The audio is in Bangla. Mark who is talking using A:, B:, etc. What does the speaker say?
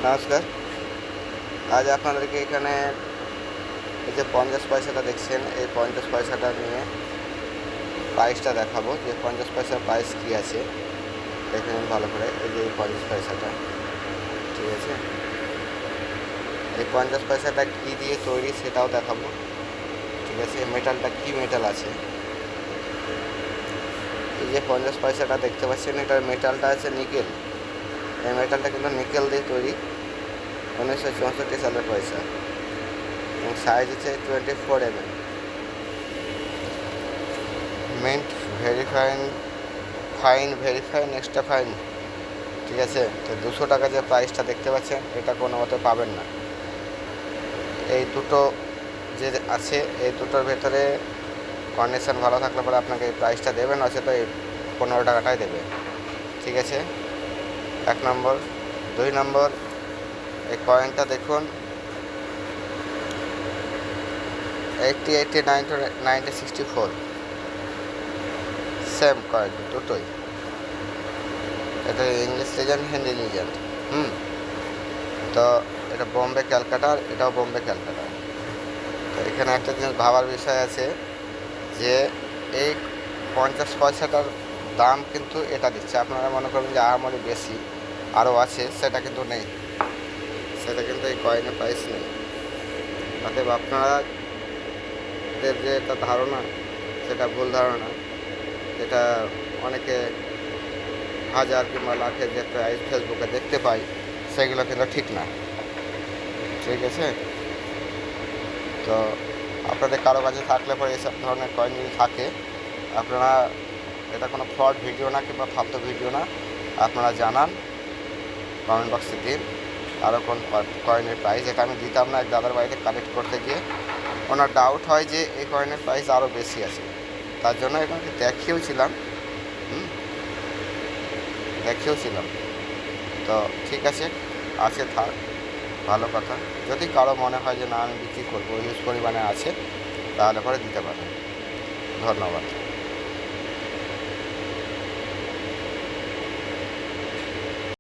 A: নমস্কার। আজ আপনাদেরকে এখানে এই যে 50 পয়সাটা দেখছেন, এই 50 পয়সাটা নিয়ে প্রাইসটা দেখাবো যে 50 পয়সার প্রাইস কী আছে। দেখে নিন ভালো করে। এই যে এই 50 পয়সাটা, ঠিক আছে, এই 50 পয়সাটা কী দিয়ে তৈরি সেটাও দেখাবো, ঠিক আছে। মেটালটা কী মেটাল আছে। এই যে 50 পয়সাটা দেখতে পাচ্ছেন, এটার মেটালটা আছে নিকেল। এই মেটালটা কিন্তু নিকেল দিয়ে তৈরি, 1964 সালের পয়সা, এবং সাইজ হচ্ছে 24 mm। Mint very fine extra fine, ঠিক আছে। তো 200 টাকা যে প্রাইসটা দেখতে পাচ্ছেন, এটা কোনো মতে পাবেন না। এই দুটো যে আছে, এই দুটোর ভেতরে কন্ডিশন ভালো থাকলে পরে আপনাকে এই প্রাইসটা দেবে, নয়তো এই 15 টাকাটাই দেবে, ঠিক আছে। 1 নম্বর। 2 নম্বর, এই কয়েনটা দেখুন, 80, 89 to 1964 সেম কয়েন দুটোই। এটা ইংলিশ লিজেন্ড, হিন্দি লিজেন্ড। তো এটা বোম্বে ক্যালকাটার, এটাও বোম্বে ক্যালকাটার। তো এখানে একটা জিনিস ভাবার বিষয় আছে যে এই 50 পয়সাটার দাম কিন্তু এটা দিচ্ছে। আপনারা মনে করবেন যে আহামরি বেশি, আরও আছে, সেটা কিন্তু নেই। সেটা কিন্তু এই কয়েনের প্রাইস নেই। অতএব আপনাদের যে একটা ধারণা, সেটা ভুল ধারণা। যেটা অনেকে হাজার কিংবা লাখের যে প্রাইস ফেসবুকে দেখতে পাই, সেগুলো কিন্তু ঠিক না, ঠিক আছে। তো আপনাদের কারো কাছে থাকলে পরে এসব ধরনের কয়েন যদি থাকে, আপনারা, এটা কোনো ফ্রড ভিডিও না কিংবা ফালতু ভিডিও না, আপনারা জানান, কমেন্ট বক্সে দিন আরও কোন কয়েনের প্রাইস। এটা আমি দিতাম না এক দাদার বাড়িতে কালেক্ট করতে গিয়ে। ওনার ডাউট হয় যে এই কয়েনের প্রাইস আরও বেশি আছে, তার জন্য এখানে দেখিয়েওছিলাম। তো ঠিক আছে, থাক, ভালো কথা। যদি কারো মনে হয় যে না আমি বিক্রি করবো, হিউজ পরিমাণে আছে, তাহলে পরে দিতে পারেন। ধন্যবাদ।